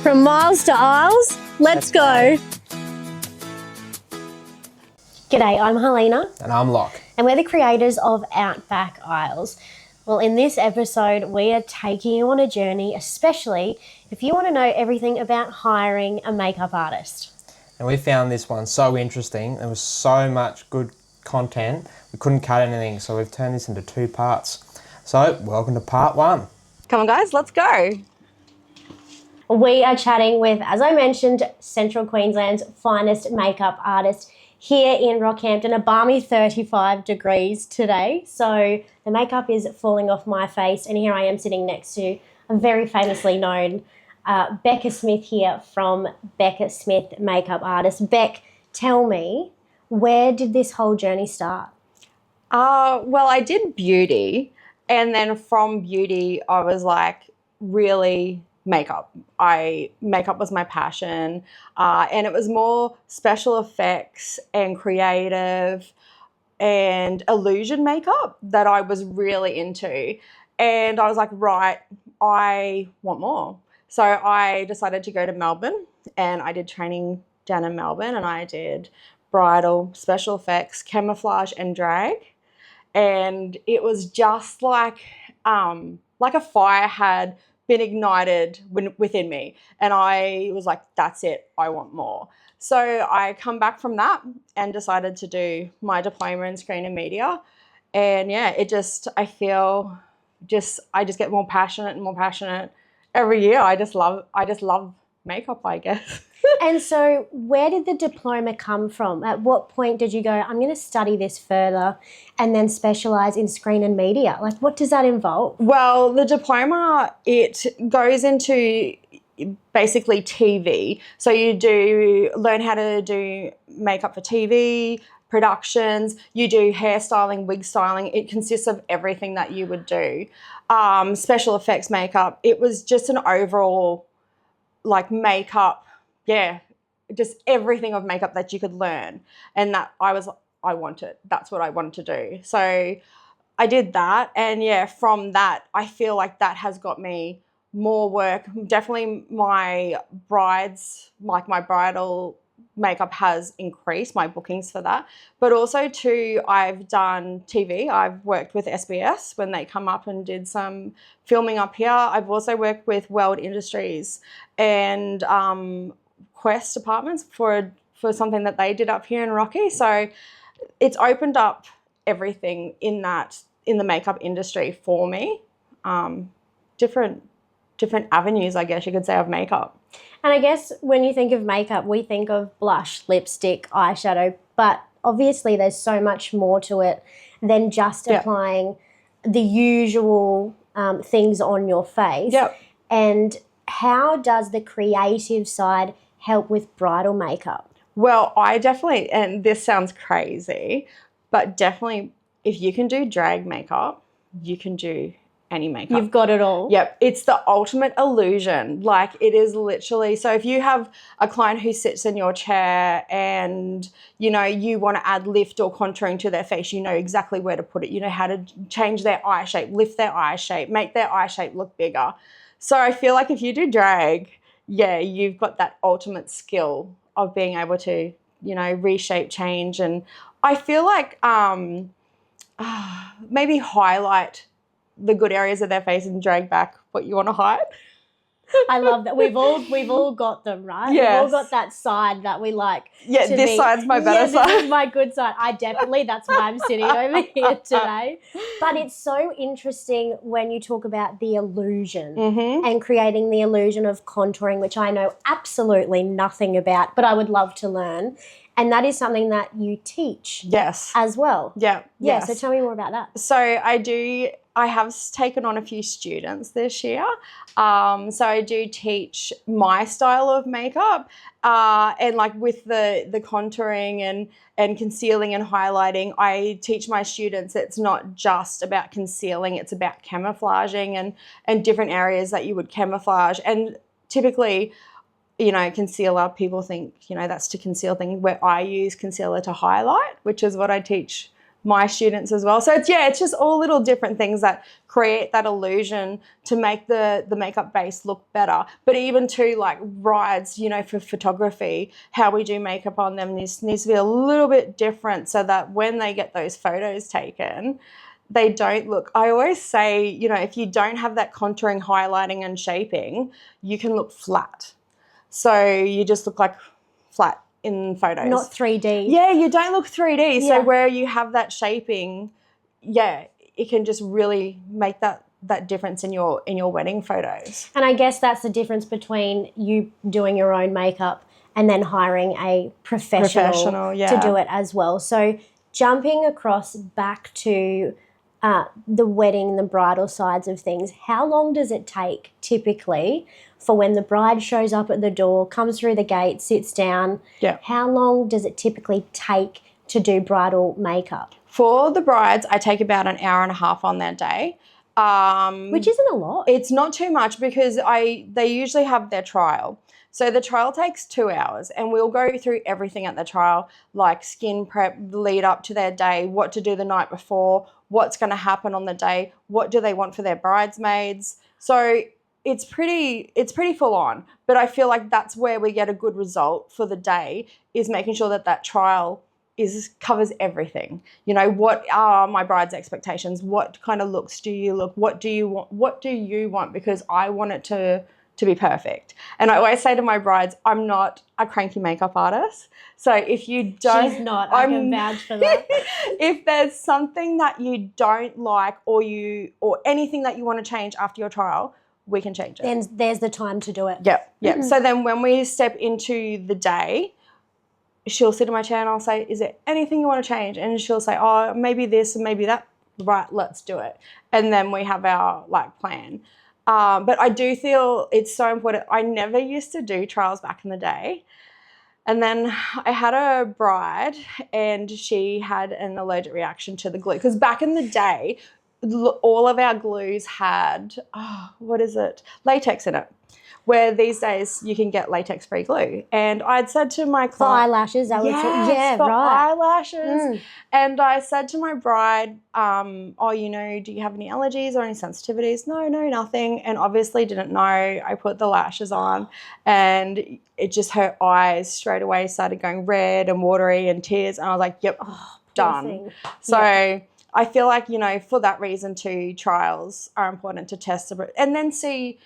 From miles to aisles, let's go. G'day, I'm Helena. And I'm Locke. And we're the creators of Outback Aisles. Well, in this episode, we are taking you on a journey, especially if you want to know everything about hiring a makeup artist. And we found this one so interesting. There was so much good content, we couldn't cut anything, so we've turned this into 2 parts. So, welcome to part 1. Come on, guys, let's go. We are chatting with, as I mentioned, Central Queensland's finest makeup artist here in Rockhampton, a balmy 35 degrees today. So the makeup is falling off my face, and here I am sitting next to a very famously known Becca Smith here from Becca Smith Makeup Artist. Beck, tell me, where did this whole journey start? Well, I did beauty, and then from beauty, I was like, really makeup. Makeup was my passion, and it was more special effects and creative and illusion makeup that I was really into. And I was like, right, I want more. So I decided to go to Melbourne, and I did training down in Melbourne, and I did bridal, special effects, camouflage and drag. And it was just like a fire had been ignited within me, and I was like, that's it, I want more. So I come back from that and decided to do my diploma in screen and media, and yeah, I just get more passionate and more passionate every year. I just love makeup, I guess. And so where did the diploma come from? At what point did you go, I'm going to study this further and then specialise in screen and media? Like, what does that involve? Well, the diploma, it goes into basically TV. So you learn how to do makeup for TV, productions, you do hairstyling, wig styling. It consists of everything that you would do. Special effects makeup. It was just an overall like makeup, yeah, just everything of makeup that you could learn. And that I wanted. That's what I wanted to do. So I did that, and yeah, from that, I feel like that has got me more work. Definitely my bridal makeup has increased, my bookings for that. But also too, I've done TV. I've worked with SBS when they come up and did some filming up here. I've also worked with World Industries and Quest Apartments for something that they did up here in Rocky. So it's opened up everything in the makeup industry for me. Different avenues, I guess you could say, of makeup. And I guess when you think of makeup, we think of blush, lipstick, eyeshadow, but obviously there's so much more to it than just applying the usual things on your face. Yep. And how does the creative side help with bridal makeup? Well, I definitely, and this sounds crazy, but definitely if you can do drag makeup, you can do any makeup. You've got it all. Yep. It's the ultimate illusion. Like, it is literally, so if you have a client who sits in your chair and, you know, you want to add lift or contouring to their face, you know exactly where to put it. You know how to change their eye shape, lift their eye shape, make their eye shape look bigger. So I feel like if you do drag, yeah, you've got that ultimate skill of being able to, you know, reshape, change. And I feel like maybe highlight the good areas of their face and drag back what you want to hide. I love that. We've all got them, right? Yes. We've all got that side that we like. Yeah, this side's my better side. This is my good side. That's why I'm sitting over here today. But it's so interesting when you talk about the illusion and creating the illusion of contouring, which I know absolutely nothing about, but I would love to learn. And that is something that you teach as well. Yeah. Yeah, so tell me more about that. So I have taken on a few students this year. So I do teach my style of makeup, and like with the contouring and concealing and highlighting, I teach my students it's not just about concealing, it's about camouflaging and different areas that you would camouflage. And typically, you know, concealer, people think, you know, that's to conceal things, where I use concealer to highlight, which is what I teach my students as well. So it's just all little different things that create that illusion to make the makeup base look better. But even to like brides, you know, for photography, how we do makeup on them needs to be a little bit different so that when they get those photos taken, they don't look, I always say, you know, if you don't have that contouring, highlighting and shaping, you can look flat. So you just look like flat in photos. Not 3D. Yeah, you don't look 3D. Yeah. So where you have that shaping, yeah, it can just really make that difference in your wedding photos. And I guess that's the difference between you doing your own makeup and then hiring a professional yeah. to do it as well. So jumping across back to the wedding, the bridal sides of things, how long does it take typically for when the bride shows up at the door, comes through the gate, sits down? Yeah. How long does it typically take to do bridal makeup? For the brides, I take about an hour and a half on their day. Which isn't a lot. It's not too much because they usually have their trial. So the trial takes 2 hours and we'll go through everything at the trial, like skin prep, lead up to their day, what to do the night before, what's going to happen on the day, what do they want for their bridesmaids. So it's pretty full on, but I feel like that's where we get a good result for the day, is making sure that trial covers everything. You know, what are my bride's expectations? What kind of looks do you look? What do you want? What do you want? Because I want it to be perfect. And I always say to my brides, I'm not a cranky makeup artist. So if you don't... She's not. I can vouch for that. If there's something that you don't like or anything that you want to change after your trial, we can change it. Then there's the time to do it. Yep. So then when we step into the day, she'll sit in my chair and I'll say, is there anything you want to change? And she'll say, oh, maybe this and maybe that. Right, let's do it. And then we have our plan. But I do feel it's so important. I never used to do trials back in the day. And then I had a bride and she had an allergic reaction to the glue. Because back in the day, all of our glues had, latex in it. Where these days you can get latex-free glue. And I'd said to my client... For eyelashes, I would say. Yeah, for right. eyelashes. And I said to my bride, do you have any allergies or any sensitivities? No, nothing. And obviously didn't know. I put the lashes on and it just, her eyes straight away started going red and watery and tears. And I was like, yep, done. So... Yeah. I feel like, for that reason too, trials are important to test and then see,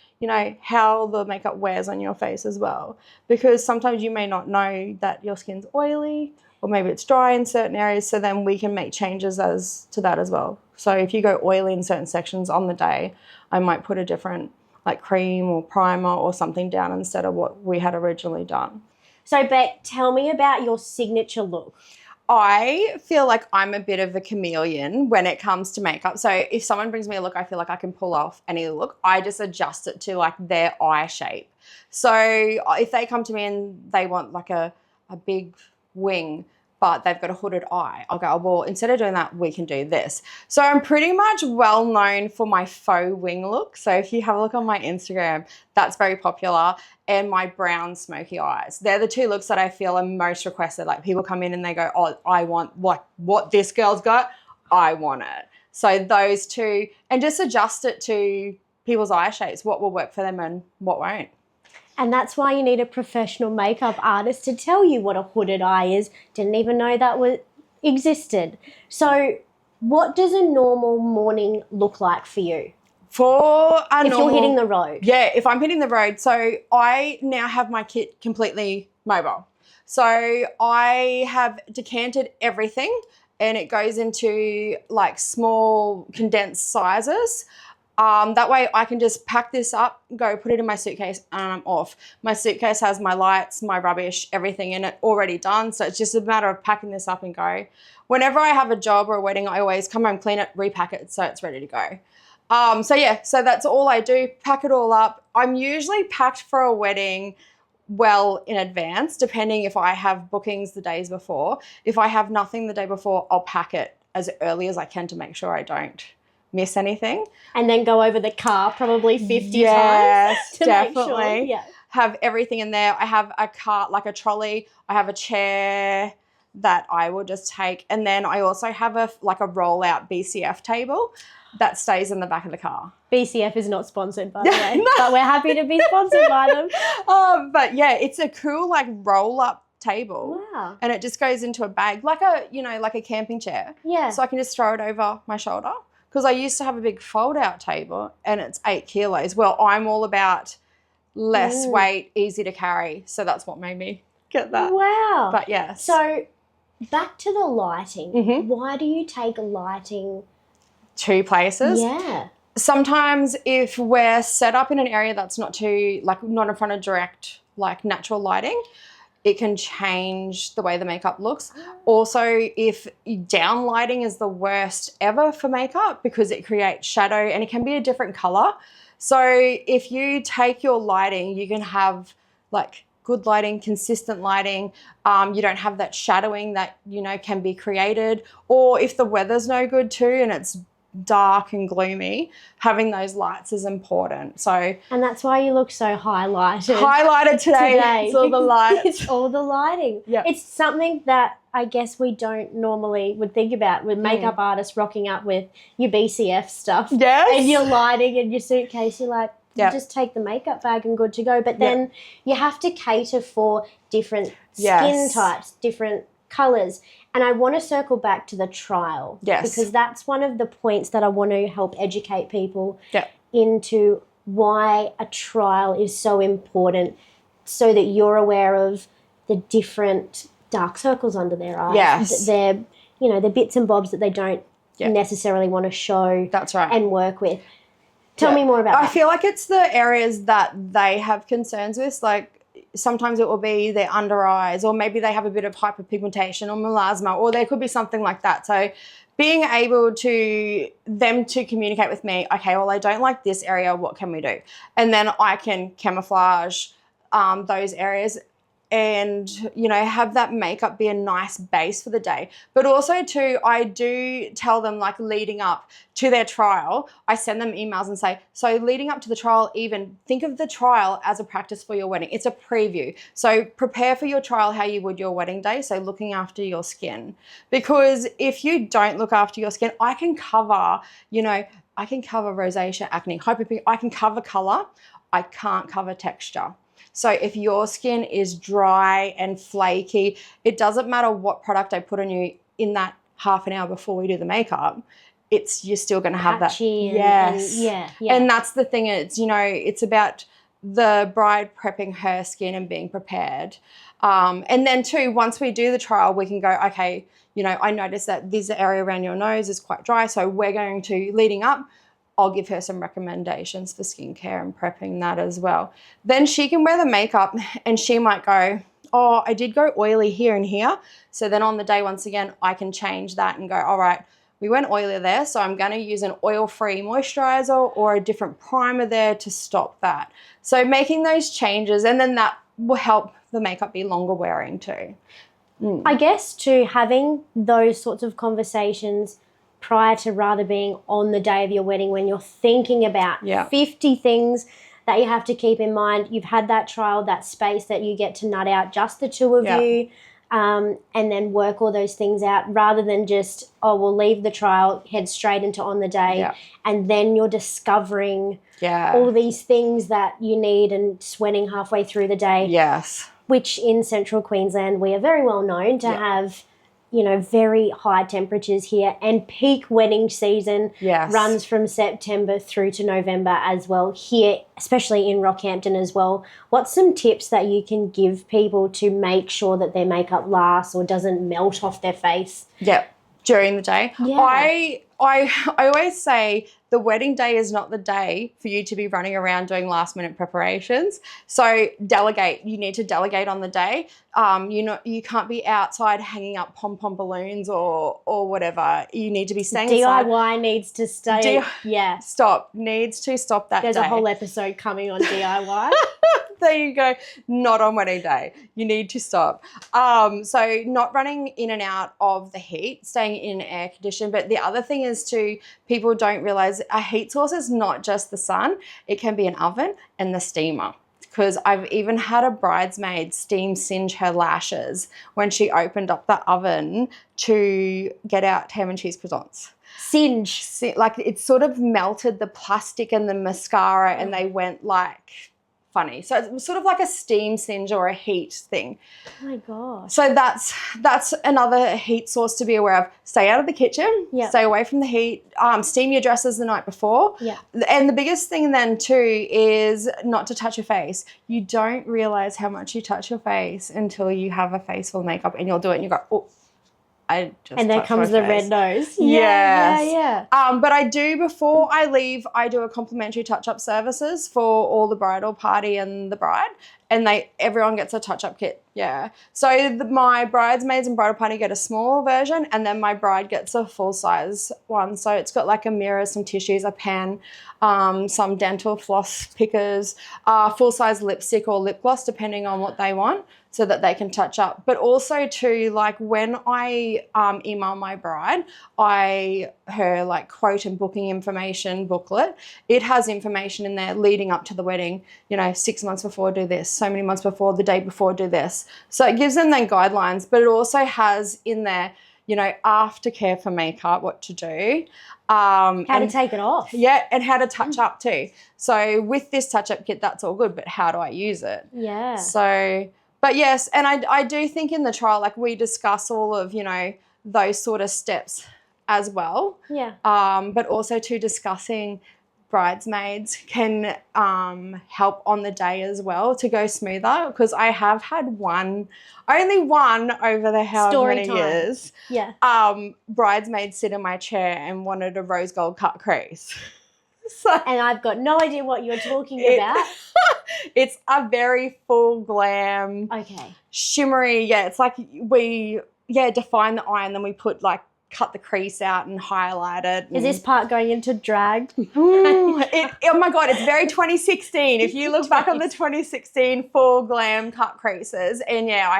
how the makeup wears on your face as well. Because sometimes you may not know that your skin's oily or maybe it's dry in certain areas. So then we can make changes as to that as well. So if you go oily in certain sections on the day, I might put a different like cream or primer or something down instead of what we had originally done. So Beck, tell me about your signature look. I feel like I'm a bit of a chameleon when it comes to makeup. So if someone brings me a look, I feel like I can pull off any look. I just adjust it to like their eye shape. So if they come to me and they want like a big wing, but they've got a hooded eye, I'll go, oh, well, instead of doing that, we can do this. So I'm pretty much well known for my faux wing look. So if you have a look on my Instagram, that's very popular. And my brown smoky eyes. They're the two looks that I feel are most requested. Like people come in and they go, oh, I want like what this girl's got. I want it. So those two, and just adjust it to people's eye shapes, what will work for them and what won't. And that's why you need a professional makeup artist to tell you what a hooded eye is. Didn't even know that existed. So what does a normal morning look like for you? If you're hitting the road. Yeah, if I'm hitting the road. So I now have my kit completely mobile. So I have decanted everything and it goes into like small condensed sizes. That way I can just pack this up, go put it in my suitcase and I'm off. My suitcase has my lights, my rubbish, everything in it already done. So it's just a matter of packing this up and go. Whenever I have a job or a wedding, I always come home, clean it, repack it so it's ready to go. So that's all I do, pack it all up. I'm usually packed for a wedding well in advance, depending if I have bookings the days before. If I have nothing the day before, I'll pack it as early as I can to make sure I don't miss anything. And then go over the car probably 50 times. Yes, to definitely. Make sure. Yeah. Have everything in there. I have a cart, like a trolley. I have a chair. that I will just take. And then I also have a rollout BCF table that stays in the back of the car. BCF is not sponsored, by the way, but we're happy to be sponsored by them. But yeah, it's a cool like roll up table. Wow. And it just goes into a bag like a camping chair. Yeah. So I can just throw it over my shoulder, because I used to have a big fold out table and it's 8 kilos. Well, I'm all about less weight, easy to carry. So that's what made me get that. Wow. But yes. So back to the lighting. Why do you take lighting 2 places? Yeah. Sometimes if we're set up in an area that's not in front of direct like natural lighting, it can change the way the makeup looks. Also, if down lighting is the worst ever for makeup, because it creates shadow and it can be a different color. So if you take your lighting, you can have like good lighting, consistent lighting. You don't have that shadowing that, can be created. Or if the weather's no good too and it's dark and gloomy, having those lights is important. So, and that's why you look so highlighted today. It's all the lights. It's all the lighting. Yeah. It's something that I guess we don't normally would think about with makeup artists rocking up with your BCF stuff. Yes. And your lighting and your suitcase. You're like, you just take the makeup bag and good to go. But then you have to cater for different skin types, different colours. And I want to circle back to the trial. Yes. Because that's one of the points that I want to help educate people into why a trial is so important, so that you're aware of the different dark circles under their eyes. Yes. They're, the bits and bobs that they don't necessarily want to show That's right. and work with. Tell me more about that. I feel like it's the areas that they have concerns with, like sometimes it will be their under eyes, or maybe they have a bit of hyperpigmentation or melasma, or there could be something like that. So being able to communicate with me, okay, well, I don't like this area, what can we do? And then I can camouflage those areas and, have that makeup be a nice base for the day. But also too, I do tell them, like, leading up to their trial, I send them emails and say, so leading up to the trial, even think of the trial as a practice for your wedding. It's a preview. So prepare for your trial how you would your wedding day. So looking after your skin, because if you don't look after your skin, I can cover rosacea, acne, hyperpigmentation, I can cover color. I can't cover texture. So if your skin is dry and flaky, it doesn't matter what product I put on you in that half an hour before we do the makeup, you're still going to have that. Yes. And that's the thing. It's about the bride prepping her skin and being prepared. And then too, once we do the trial, we can go, okay, I noticed that this area around your nose is quite dry. So we're going to, leading up, I'll give her some recommendations for skincare and prepping that as well. Then she can wear the makeup and she might go, oh, I did go oily here and here. So then on the day, once again, I can change that and go, all right, we went oily there, so I'm going to use an oil-free moisturizer or a different primer there to stop that. So making those changes, and then that will help the makeup be longer wearing too. I guess too, having those sorts of conversations prior to rather being on the day of your wedding, when you're thinking about 50 things that you have to keep in mind. You've had that trial, that space that you get to nut out, just the two of you, and then work all those things out, rather than just, we'll leave the trial, head straight into on the day, and then you're discovering all these things that you need and sweating halfway through the day. Yes. Which in central Queensland, we are very well known to have very high temperatures here, and peak wedding season runs from September through to November as well here, especially in Rockhampton as well. What's some tips that you can give people to make sure that their makeup lasts or doesn't melt off their face? Yeah, during the day. Yeah. I always say the wedding day is not the day for you to be running around doing last minute preparations. So delegate. You need to delegate on the day. You can't be outside hanging up pom-pom balloons or whatever. You need to be staying inside. DIY needs to stay. Needs to stop that There's day. a whole episode coming on DIY. There you go. Not on wedding day. You need to stop. So not running in and out of the heat, staying in air condition. But the other thing is people don't realize a heat source is not just the sun. It can be an oven and the steamer. because I've even had a bridesmaid steam singe her lashes when she opened up the oven to get out ham and cheese croissants. Singe. Like it sort of melted the plastic and the mascara and they went like funny. So it's sort of like a steam singe or a heat thing. Oh my gosh. So that's another heat source to be aware of. Stay out of the kitchen. Yeah. Stay away from the heat. Steam your dresses the night before. Yeah. And the biggest thing then too is not to touch your face. You don't realize how much you touch your face until you have a face full of makeup and you'll do it and you go, oh, I just and there touched comes my the face. red nose. Yes. Yeah. But I do, before I leave, I do a complimentary touch-up services for all the bridal party and the bride, and everyone gets a touch-up kit. Yeah. So my bridesmaids and bridal party get a small version, and then my bride gets a full-size one. So it's got like a mirror, some tissues, a pen, some dental floss pickers, full-size lipstick or lip gloss, depending on what they want, so that they can touch up. But also too, like when I email my bride, her like quote and booking information booklet, it has information in there leading up to the wedding, 6 months before do this, so many months before, the day before do this. So it gives them then guidelines, but it also has in there, aftercare for makeup, what to do. How to take it off. Yeah, and how to touch up too. So with this touch-up kit, that's all good, but how do I use it? Yeah. So... But yes, and I do think in the trial, like we discuss all of, those sort of steps as well. Yeah. But also too, discussing bridesmaids can help on the day as well to go smoother, because I have had only one over the however many years. Yeah. Bridesmaid sit in my chair and wanted a rose gold cut crease. And I've got no idea what you're talking about. It's a very full glam, shimmery. Yeah, it's like we define the eye and then we cut the crease out and highlight it. Is this part going into drag? Oh my God, it's very 2016. If you look back on the 2016 full glam cut creases, and I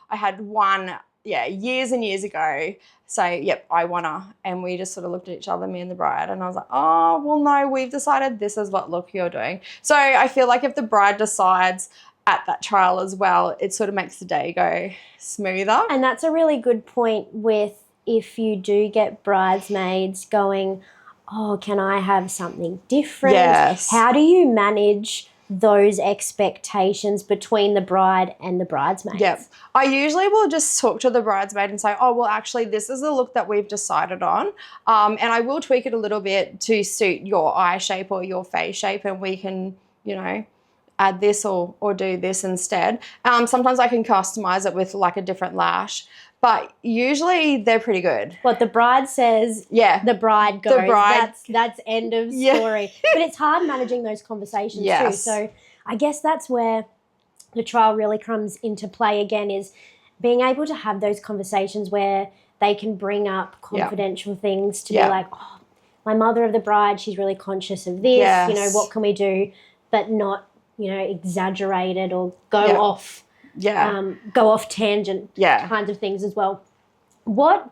had one years and years ago. So, yep, I wanna. And we just sort of looked at each other, me and the bride, and I was like, oh, well, no, we've decided this is what look you're doing. So I feel like if the bride decides at that trial as well, it sort of makes the day go smoother. And that's a really good point with if you do get bridesmaids going, oh, can I have something different? Yes. How do you manage those expectations between the bride and the bridesmaids? Yep. I usually will just talk to the bridesmaid and say, oh, well, actually, this is the look that we've decided on. And I will tweak it a little bit to suit your eye shape or your face shape, and we can, add this or do this instead. Sometimes I can customize it with like a different lash, but usually they're pretty good. What the bride says, the bride goes. That's end of story. But it's hard managing those conversations too. So I guess that's where the trial really comes into play again, is being able to have those conversations where they can bring up confidential things to be like, oh, my mother of the bride, she's really conscious of this, what can we do, but not, exaggerate it or go off. Go off tangent kinds of things as well. What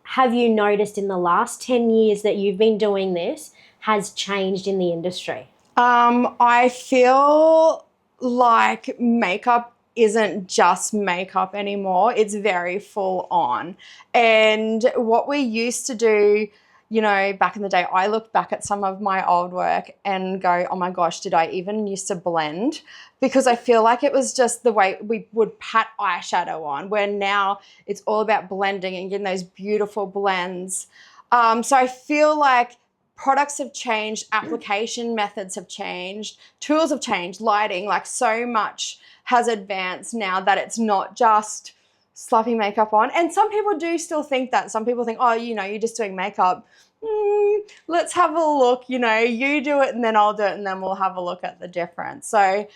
have you noticed in the last 10 years that you've been doing this has changed in the industry? I feel like makeup isn't just makeup anymore. It's very full on. And what we used to do, back in the day, I look back at some of my old work and go, oh my gosh, did I even used to blend? Because I feel like it was just the way we would pat eyeshadow on, where now it's all about blending and getting those beautiful blends. So I feel like products have changed, application methods have changed, tools have changed, lighting, like so much has advanced now that it's not just slapping makeup on. And some people do still think that. Some people think, oh, you're just doing makeup. Let's have a look, you do it and then I'll do it and then we'll have a look at the difference. So,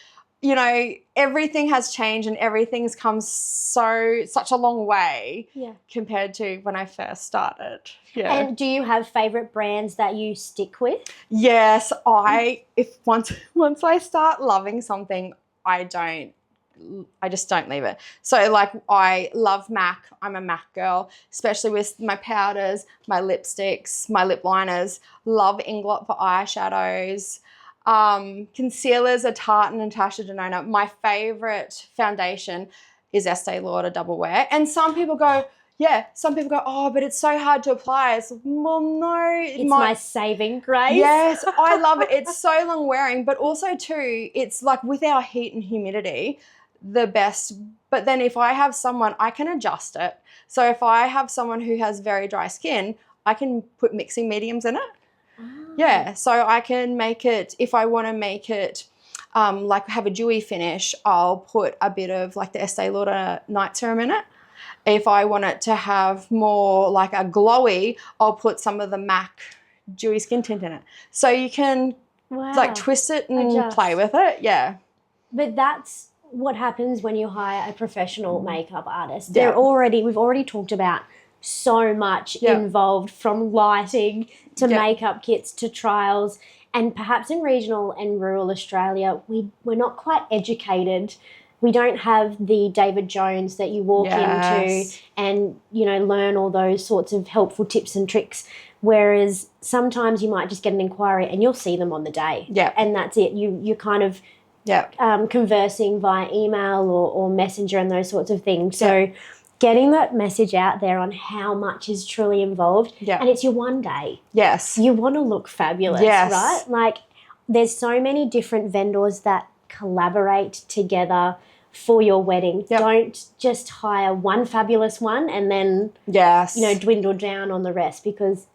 everything has changed and everything's come such a long way compared to when I first started. Yeah. And do you have favorite brands that you stick with? Yes, once I start loving something, I just don't leave it. So like I love MAC. I'm a MAC girl, especially with my powders, my lipsticks, my lip liners. Love Inglot for eyeshadows. Concealers are Tarte and Natasha Denona. My favorite foundation is Estee Lauder Double Wear. And some people go, oh, but it's so hard to apply. It's, well, no. It's my saving grace. Yes, I love it. It's so long wearing, but also too, it's like with our heat and humidity, the best. But then if I have someone, I can adjust it. So if I have someone who has very dry skin, I can put mixing mediums in it. Yeah, so I can make it, if I want to make it like have a dewy finish, I'll put a bit of like the Estee Lauder night serum in it. If I want it to have more like a glowy, I'll put some of the MAC dewy skin tint in it. So you can like twist it and play with it. Yeah. But that's what happens when you hire a professional makeup artist. We've already talked about so much involved, from lighting to makeup kits to trials. And perhaps in regional and rural Australia, we're not quite educated. We don't have the David Jones that you walk into and, learn all those sorts of helpful tips and tricks. Whereas sometimes you might just get an inquiry and you'll see them on the day. Yeah. And that's it. You're kind of conversing via email or messenger and those sorts of things. So getting that message out there on how much is truly involved. Yeah. And it's your one day. Yes. You want to look fabulous, right? Like there's so many different vendors that collaborate together for your wedding. Yep. Don't just hire one fabulous one and then dwindle down on the rest, because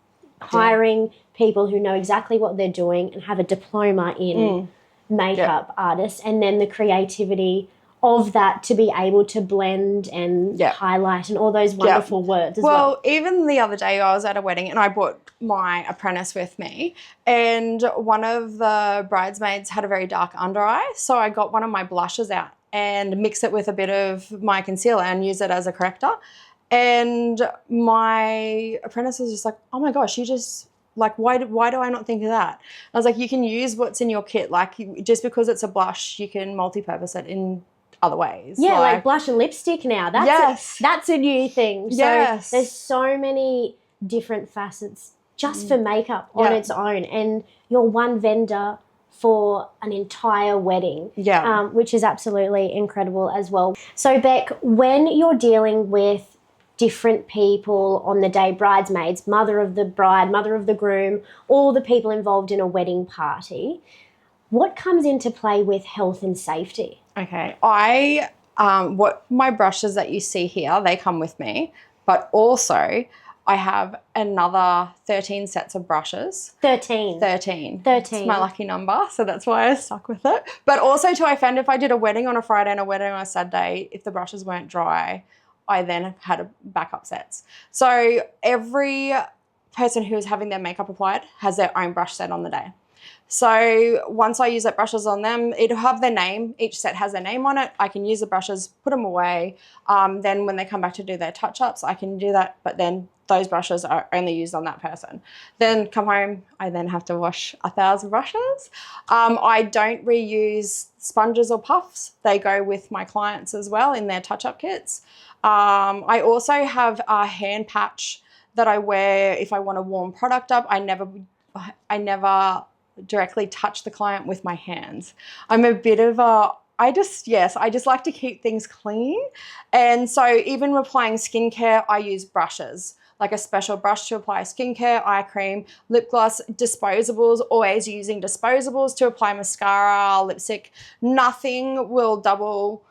hiring people who know exactly what they're doing and have a diploma in makeup artists, and then the creativity of that to be able to blend and highlight and all those wonderful words as well. Well, even the other day I was at a wedding and I brought my apprentice with me, and one of the bridesmaids had a very dark under eye, so I got one of my blushes out and mixed it with a bit of my concealer and used it as a corrector. And my apprentice was just like, oh my gosh, you just... like, why do I not think of that? I was like, you can use what's in your kit. Like, just because it's a blush, you can multi-purpose it in other ways. Yeah, like blush and lipstick now. That's a new thing. So there's so many different facets just for makeup on its own. And you're one vendor for an entire wedding, which is absolutely incredible as well. So, Beck, when you're dealing with different people on the day, bridesmaids, mother of the bride, mother of the groom, all the people involved in a wedding party, what comes into play with health and safety? Okay, what my brushes that you see here, they come with me, but also I have another 13 sets of brushes. 13. It's my lucky number, so that's why I stuck with it. But also I found if I did a wedding on a Friday and a wedding on a Saturday, if the brushes weren't dry, I then had backup sets. So every person who is having their makeup applied has their own brush set on the day. So once I use that brushes on them, it'll have their name. Each set has their name on it. I can use the brushes, put them away. Then when they come back to do their touch-ups, I can do that. But then those brushes are only used on that person. Then come home, I then have to wash 1,000 brushes. I don't reuse sponges or puffs. They go with my clients as well in their touch-up kits. I also have a hand patch that I wear if I want to warm product up. I never directly touch the client with my hands. I'm a bit of I just like to keep things clean. And so even when applying skincare, I use brushes, like a special brush to apply skincare, eye cream, lip gloss, disposables, always using disposables to apply mascara, lipstick. Nothing will double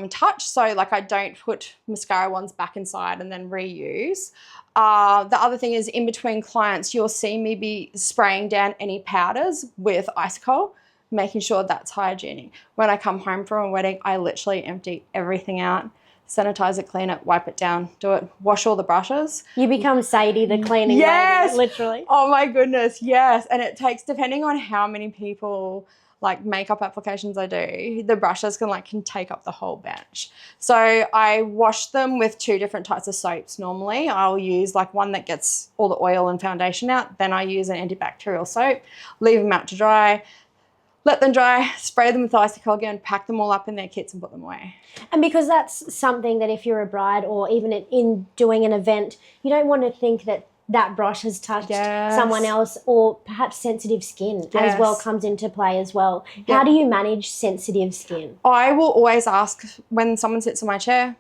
touch. So like I don't put mascara ones back inside and then reuse. The other thing is in between clients, you'll see me be spraying down any powders with ice cold, making sure that's hygienic. When I come home from a wedding, I literally empty everything out, sanitize it, clean it, wipe it down, do it, wash all the brushes. You become Sadie, the cleaning lady, literally. Oh my goodness, yes. And it takes, depending on how many people like makeup applications I do, the brushes can take up the whole bench. So I wash them with 2 different types of soaps normally. I'll use like one that gets all the oil and foundation out. Then I use an antibacterial soap, leave them out to dry, let them dry, spray them with Isocal again, pack them all up in their kits and put them away. And because that's something that if you're a bride or even in doing an event, you don't want to think that that brush has touched Yes. someone else, or perhaps sensitive skin as well Yes. comes into play as well. Yep. How do you manage sensitive skin? I will always ask when someone sits in my chair,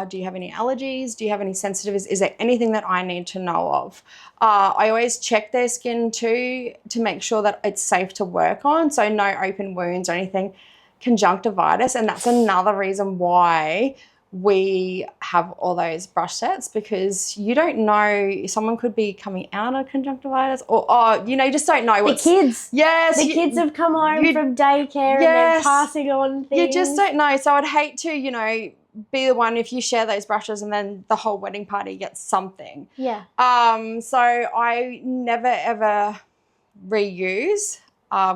do you have any allergies? Do you have any sensitivities? Is there anything that I need to know of? I always check their skin too to make sure that it's safe to work on. So no open wounds or anything. Conjunctivitis, and that's another reason why we have all those brush sets, because you don't know, someone could be coming out of conjunctivitis, or you just don't know The kids. Yes, The kids have come home from daycare and they're Yes. passing on things. You just don't know. So I'd hate to, be the one if you share those brushes and then the whole wedding party gets something. Yeah. So I never ever reuse,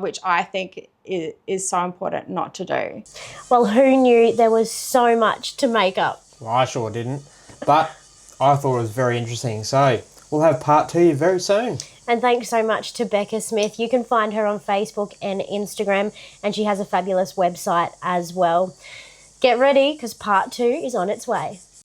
which I think is so important not to do. Well, who knew there was so much to makeup? Well, I sure didn't, but I thought it was very interesting. So we'll have part 2 very soon. And thanks so much to Becca Smith. You can find her on Facebook and Instagram, and she has a fabulous website as well. Get ready, because part 2 is on its way.